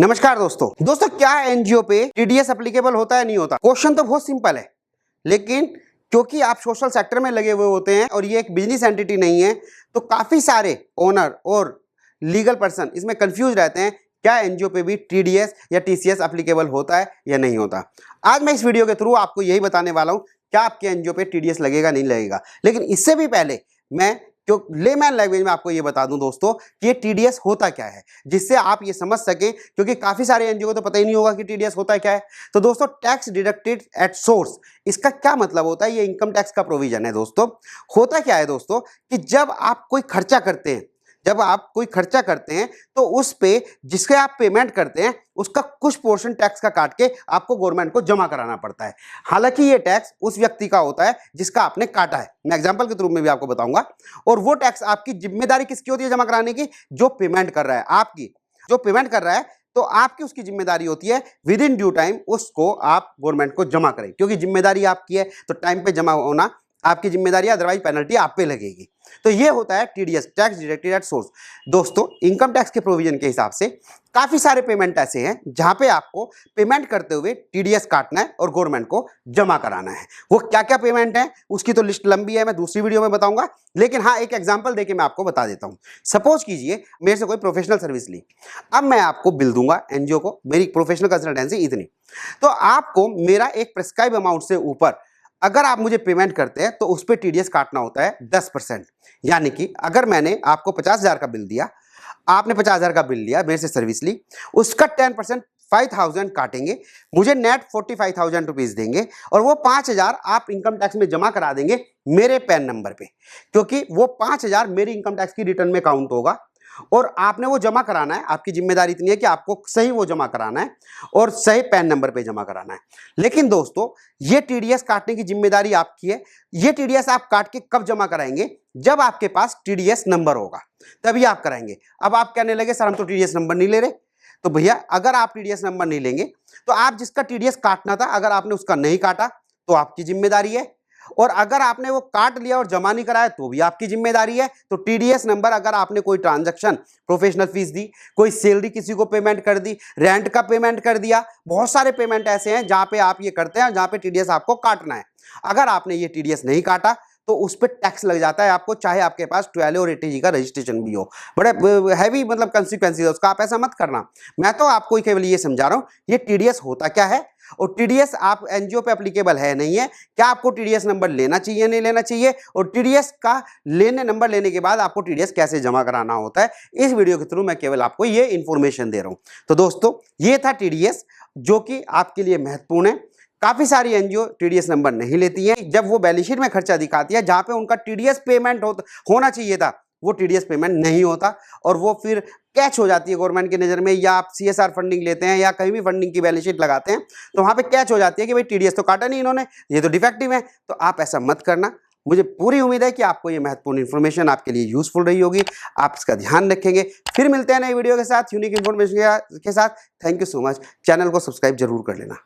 नमस्कार दोस्तों क्या एनजीओ पे टीडीएस एप्लीकेबल होता है नहीं होता? क्वेश्चन तो बहुत सिंपल है, लेकिन क्योंकि आप सोशल सेक्टर में लगे हुए होते हैं और ये एक बिजनेस एंटिटी नहीं है, तो काफी सारे ओनर और लीगल पर्सन इसमें कंफ्यूज रहते हैं क्या एनजीओ पे भी टीडीएस या टीसीएस एप्लीकेबल होता है या नहीं होता। आज मैं इस वीडियो के थ्रू आपको यही बताने वाला हूं क्या आपके एनजीओ पे टीडीएस लगेगा नहीं लगेगा। लेकिन इससे भी पहले मैं लेमैन लैंग्वेज में आपको ये बता दूं दोस्तों कि ये टीडीएस होता क्या है, जिससे आप ये समझ सकें, क्योंकि काफी सारे एनजीओ को तो पता ही नहीं होगा कि टीडीएस होता क्या है। तो दोस्तों टैक्स डिडक्टेड एट सोर्स, इसका क्या मतलब होता है? ये इनकम टैक्स का प्रोविजन है दोस्तों। होता क्या है दोस्तों कि जब आप कोई खर्चा करते हैं तो उस पे जिसके आप पेमेंट करते हैं उसका कुछ पोर्शन टैक्स का काट के आपको गवर्नमेंट को जमा कराना पड़ता है। हालांकि ये टैक्स उस व्यक्ति का होता है जिसका आपने काटा है, मैं एग्जांपल के थ्रू में भी आपको बताऊंगा। और वो टैक्स आपकी जिम्मेदारी किसकी होती है जमा कराने की? जो पेमेंट कर रहा है, आपकी जो पेमेंट कर रहा है, तो आपकी उसकी जिम्मेदारी होती है विद इन ड्यू टाइम उसको आप गवर्नमेंट को जमा करें, क्योंकि जिम्मेदारी आपकी है तो टाइम पे जमा होना आपकी जिम्मेदारी, अदरवाइज पेनल्टी आप पे लगेगी। तो ये होता है TDS, tax deducted at source. दोस्तों इनकम टैक्स के प्रोविजन के हिसाब से काफी सारे पेमेंट ऐसे हैं जहां पे आपको पेमेंट करते हुए टीडीएस काटना है और गवर्नमेंट को जमा कराना है। वो क्या क्या पेमेंट है उसकी तो लिस्ट लंबी है, मैं दूसरी वीडियो में बताऊंगा, लेकिन हाँ एक एग्जाम्पल देके मैं आपको बता देता हूं। सपोज कीजिए मेरे से कोई प्रोफेशनल सर्विस ली, अब मैं आपको बिल दूंगा एनजीओ को, मेरी प्रोफेशनल कंसल्टेंसी इतनी, तो आपको मेरा एक प्रिस्क्राइब अमाउंट से ऊपर अगर आप मुझे पेमेंट करते हैं तो उस पर टीडीएस काटना होता है 10%। यानी कि अगर मैंने आपको 50,000 का बिल दिया, आपने 50,000 का बिल लिया, मेरे से सर्विस ली, उसका 10% 5,000 काटेंगे, मुझे नेट 45,000 रुपीज देंगे और वो 5,000 आप इनकम टैक्स में जमा करा देंगे मेरे पैन नंबर पे, क्योंकि वो 5,000 मेरी इनकम टैक्स की रिटर्न में काउंट होगा और आपने वो जमा कराना है। आपकी जिम्मेदारी इतनी है कि आपको सही वो जमा कराना है और सही पैन नंबर पे जमा कराना है। लेकिन दोस्तों ये टीडीएस काटने की जिम्मेदारी आपकी है। ये टीडीएस आप काट के कब जमा कराएंगे? जब आपके पास टीडीएस नंबर होगा तभी आप कराएंगे। अब आप कहने लगे सर हम तो टीडीएस नंबर नहीं ले रहे, तो भैया अगर आप टीडीएस नंबर नहीं लेंगे तो आप जिसका टीडीएस काटना था अगर आपने उसका नहीं काटा तो आपकी जिम्मेदारी है, और अगर आपने वो काट लिया और जमा नहीं कराया तो भी आपकी जिम्मेदारी है। तो टीडीएस नंबर, अगर आपने कोई ट्रांजैक्शन, प्रोफेशनल फीस दी, कोई सैलरी किसी को पेमेंट कर दी, रेंट का पेमेंट कर दिया, बहुत सारे पेमेंट ऐसे हैं जहां पे आप ये करते हैं जहां पे टीडीएस आपको काटना है। अगर आपने ये टीडीएस नहीं काटा तो उस पर टैक्स लग जाता है आपको, चाहे आपके पास 12 और 80G का रजिस्ट्रेशन भी हो। बड़े हैवी मतलब कंसिक्वेंसेस है उसका, आप ऐसा मत करना। मैं तो आपको केवल ये समझा रहा हूं ये टीडीएस होता क्या है और टीडीएस आप एनजीओ पे एप्लीकेबल है नहीं है, क्या आपको टीडीएस नंबर लेना चाहिए नहीं लेना चाहिए, और टीडीएस का नंबर लेने के बाद आपको टीडीएस कैसे जमा कराना होता है। इस वीडियो के थ्रू मैं केवल आपको ये इंफॉर्मेशन दे रहा हूं। तो दोस्तों ये था टीडीएस, जो कि आपके लिए महत्वपूर्ण है। काफी सारी एनजीओ टीडीएस नंबर नहीं लेती हैं, जब वो बैलेंस शीट में खर्चा दिखाती है जहां पे उनका टीडीएस पेमेंट होना चाहिए था वो टीडीएस पेमेंट नहीं होता और वो फिर कैच हो जाती है गवर्नमेंट की नज़र में, या आप सीएसआर फंडिंग लेते हैं या कहीं भी फंडिंग की बैलेंस शीट लगाते हैं तो वहां पे कैच हो जाती है कि भाई टीडीएस तो काटा नहीं इन्होंने, ये तो डिफेक्टिव है। तो आप ऐसा मत करना। मुझे पूरी उम्मीद है कि आपको ये महत्वपूर्ण इन्फॉर्मेशन आपके लिए यूजफुल रही होगी, आप इसका ध्यान रखेंगे। फिर मिलते हैं नई वीडियो के साथ, यूनिक इन्फॉर्मेशन के साथ। Thank you so much. Channel को सब्सक्राइब जरूर कर लेना।